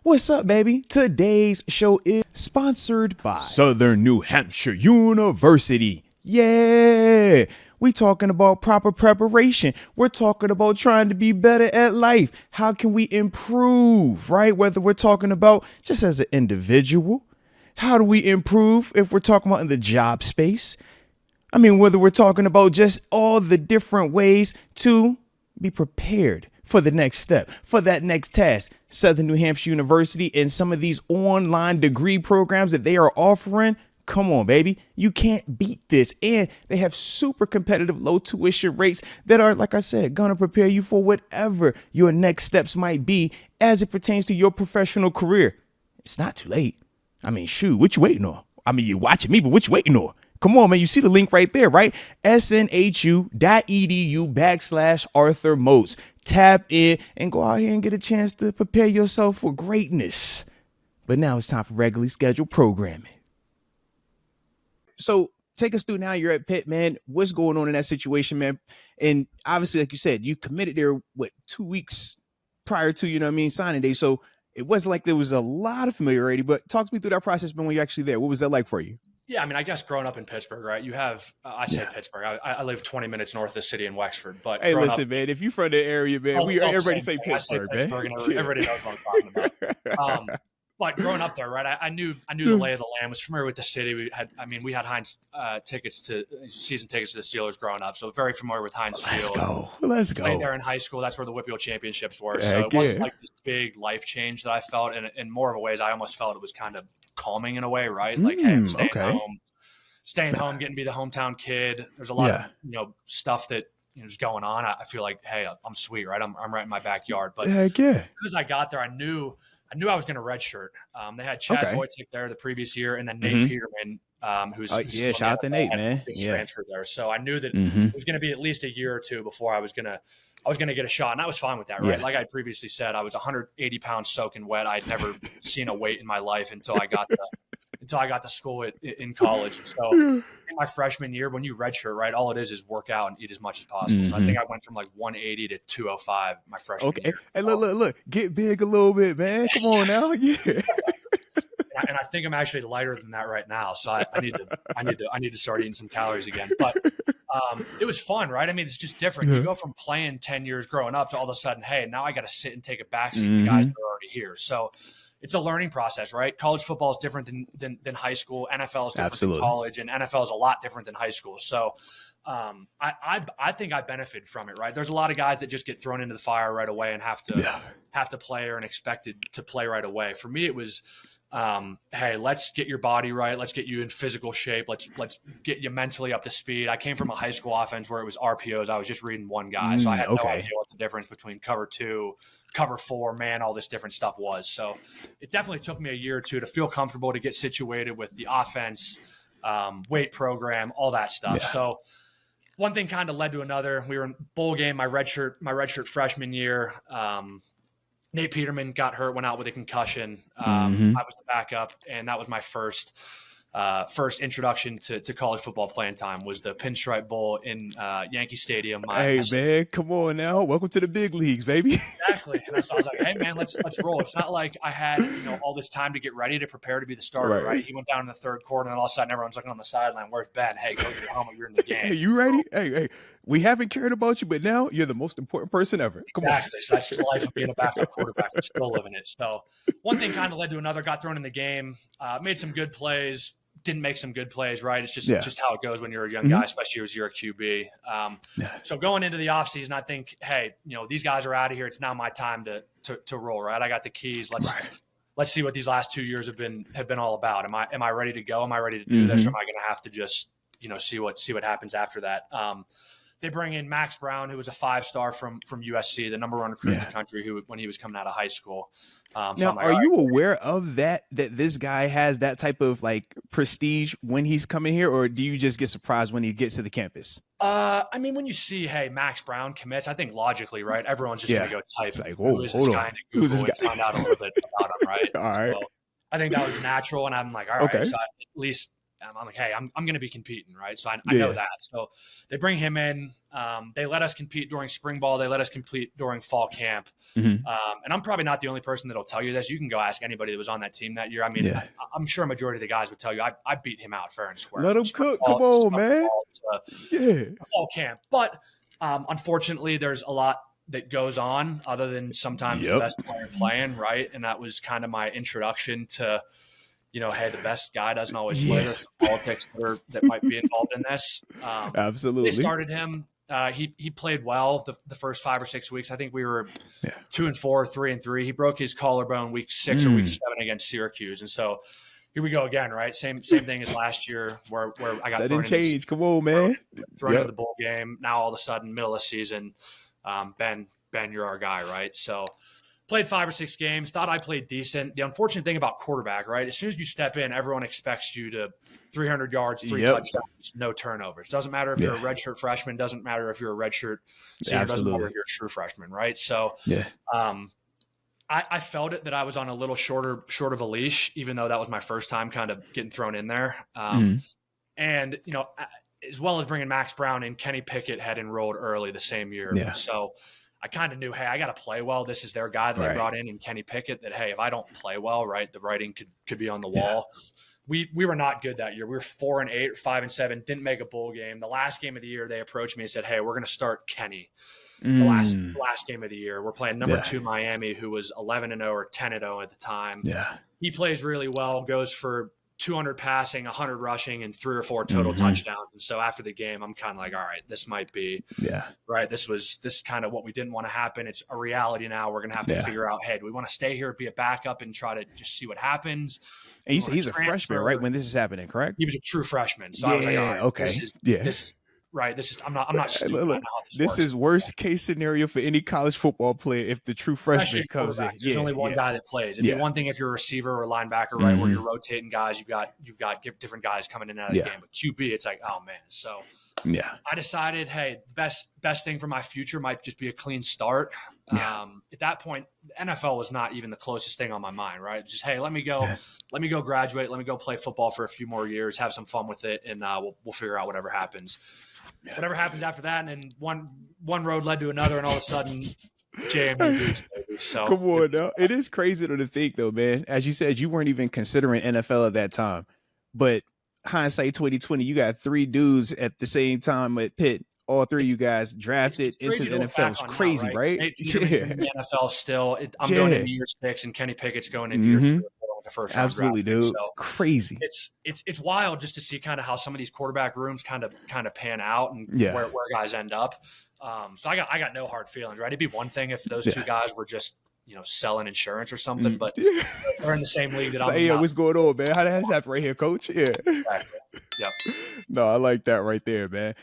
What's up, baby? Today's show is sponsored by Southern New Hampshire University. Yeah, we talking about proper preparation. We're talking about trying to be better at life. How can we improve, right? Whether we're talking about just as an individual, how do we improve if we're talking about in the job space? I mean, whether we're talking about just all the different ways to be prepared for the next step, for that next task. Southern New Hampshire University and some of these online degree programs that they are offering. Come on, baby. You can't beat this. And they have super competitive low tuition rates that are, like I said, going to prepare you for whatever your next steps might be as it pertains to your professional career. It's not too late. I mean, shoot, what you waiting on? I mean, you're watching me, but what you waiting on? Come on, man. You see the link right there, right? snhu.edu/Arthur Moats. Tap in and go out here and get a chance to prepare yourself for greatness. But now it's time for regularly scheduled programming. So take us through now. You're at Pitt, man. What's going on in that situation, man? And obviously, like you said, you committed there, 2 weeks prior to, signing day. So it wasn't like there was a lot of familiarity, but talk to me through that process, man, when you're actually there. What was that like for you? Yeah, I mean, I guess growing up in Pittsburgh, right? You have, Pittsburgh. I live 20 minutes north of the city in Wexford. But hey, listen, man, if you're from the area, man, everybody say Pittsburgh, man. Everybody knows what I'm talking about. But growing up there, right? I knew the lay of the land. Was familiar with the city. We had Heinz season tickets to the Steelers growing up, so very familiar with Heinz Field. Let's go. Played there in high school. That's where the Whippeal championships were. So it wasn't like this big life change that I felt. And in more of a ways, I almost felt it was kind of calming in a way, right? Like, hey, I'm staying home, getting to be the hometown kid. There's a lot of stuff that is going on. I feel like, hey, I'm sweet, right? I'm right in my backyard. But as soon as I got there, I knew I was going to redshirt. They had Chad Wojcik there the previous year, and then Nate Peterman, who's shout out to Nate, man. Transferred there, so I knew that it was going to be at least a year or two before I was going to get a shot, and I was fine with that, right? Like I previously said, I was 180 pounds soaking wet. I'd never seen a weight in my life until I got to school in college. And so in my freshman year, when you redshirt, right, all it is work out and eat as much as possible. So I think I went from like 180 to 205 my freshman year. Hey, look, get big a little bit, man. Come on now, And I think I'm actually lighter than that right now. So I need to start eating some calories again. But it was fun, right? I mean, it's just different. You go from playing 10 years growing up to all of a sudden, hey, now I got to sit and take a backseat to guys that are already here. So it's a learning process, right? College football is different than high school. NFL is different than college, and NFL is a lot different than high school. So I think I benefited from it, right? There's a lot of guys that just get thrown into the fire right away and have to play or and expected to play right away. For me, it was hey, let's get your body right. Let's get you in physical shape. Let's get you mentally up to speed. I came from a high school offense where it was RPOs. I was just reading one guy. So I had no idea what the difference between cover 2, cover 4, man, all this different stuff was. So it definitely took me a year or two to feel comfortable, to get situated with the offense, weight program, all that stuff. Yeah. So one thing kind of led to another. We were in bowl game, my redshirt freshman year. Nate Peterman got hurt, went out with a concussion. I was the backup, and that was my first introduction to college football playing time. Was the Pinstripe Bowl in Yankee Stadium. Man, come on now. Welcome to the big leagues, baby. Exactly. And so I was like, hey, man, let's roll. It's not like I had all this time to get ready to prepare to be the starter, right? He went down in the third quarter, and all of a sudden everyone's looking on the sideline. Where's Ben? Hey, go to your helmet. You're in the game. Hey, you ready? Hey, we haven't cared about you, but now you're the most important person ever. Come on. So that's the life of being a backup quarterback. I'm still living it. So one thing kind of led to another. Got thrown in the game, made some good plays. Didn't make some good plays, right? It's just how it goes when you're a young guy, especially as you're a QB. So going into the offseason, I think, hey, these guys are out of here. It's now my time to roll, right? I got the keys. Let's see what these last 2 years have been all about. Am I ready to go? Am I ready to do this? Or am I going to have to just see what happens after that? They bring in Max Brown, who was a 5-star from USC, the number 1 recruit in the country, when he was coming out of high school. Now, are you aware of that this guy has that type of like prestige when he's coming here, or do you just get surprised when he gets to the campus? I mean, when you see, hey, Max Brown commits, I think logically, right, everyone's just going to go type, like, who's this guy into Google and find out a little bit about him, right? All right. So I think that was natural, and I'm like, all right, so at I'm like, hey, I'm going to be competing, right? So I know that. So they bring him in. They let us compete during spring ball. They let us compete during fall camp. And I'm probably not the only person that'll tell you this. You can go ask anybody that was on that team that year. I mean, I'm sure a majority of the guys would tell you I beat him out fair and square. Let him cook. Come on, man. Fall camp. But unfortunately, there's a lot that goes on other than sometimes the best player playing, right? And that was kind of my introduction to, hey, the best guy doesn't always play. There's some politics that might be involved in this. Absolutely. They started him. He played well the first 5 or 6 weeks. I think we were 2-4, 3-3. He broke his collarbone week 6 or week 7 against Syracuse, and so here we go again, right? Same thing as last year, where I got sudden change. Come on, man. Thrown into the bowl game. Now all of a sudden, middle of the season, Ben, you're our guy, right? So played 5 or 6 games. Thought I played decent. The unfortunate thing about quarterback, right? As soon as you step in, everyone expects you to 300 yards, 3 touchdowns, no turnovers. Doesn't matter if you're a redshirt freshman. Doesn't matter if you're a redshirt senior. Doesn't matter if you're a true freshman, right? So, I felt it that I was on a little short of a leash, even though that was my first time kind of getting thrown in there. And as well as bringing Max Brown in, Kenny Pickett had enrolled early the same year. So I kind of knew, hey, I got to play well. This is their guy that they brought in Kenny Pickett, that, hey, if I don't play well, right, the writing could be on the wall. We were not good that year. We were 4-8, 5-7, didn't make a bowl game. The last game of the year, they approached me and said, hey, we're going to start Kenny. The last game of the year. We're playing number 2 Miami, who was 11-0 or 10-0 at the time. He plays really well, goes for 200 passing, 100 rushing, and 3 or 4 total touchdowns. And so after the game, I'm kind of like, all right, this might be right. This is kind of what we didn't want to happen. It's a reality now. We're going to have to figure out, hey, do we want to stay here, be a backup, and try to just see what happens? And he's a freshman, right? When this is happening, correct? He was a true freshman. So I was like, all right, okay. This is right. I'm not stupid. Look, this is worst case scenario for any college football player if the true freshman comes in. There's only one guy that plays. It'd be one thing if you're a receiver or a linebacker, right, where you're rotating guys. You've got different guys coming in and out of the game. But QB, it's like, oh man. So I decided, hey, the best thing for my future might just be a clean start. At that point, the NFL was not even the closest thing on my mind, right? It's just, hey, let me go graduate, let me go play football for a few more years, have some fun with it, and we'll figure out whatever happens. Whatever happens after that, and then one road led to another, and all of a sudden, JMU. So come on, now. It is crazy to think, though, man. As you said, you weren't even considering NFL at that time, but hindsight 2020, you got 3 dudes at the same time at Pitt. All 3 of you guys drafted into the NFL. It's crazy, now, right? In the NFL still. I'm going into year 6, and Kenny Pickett's going into year 3 or 4 with the first round. Absolutely, dude. So crazy. It's wild just to see kind of how some of these quarterback rooms kind of pan out and where guys end up. So I got no hard feelings, right? It'd be one thing if those 2 guys were just selling insurance or something, but they're in the same league that I'm in. Hey, what's going on, man? How does that happen right here, coach? Yeah. Exactly. Yep. No, I like that right there, man.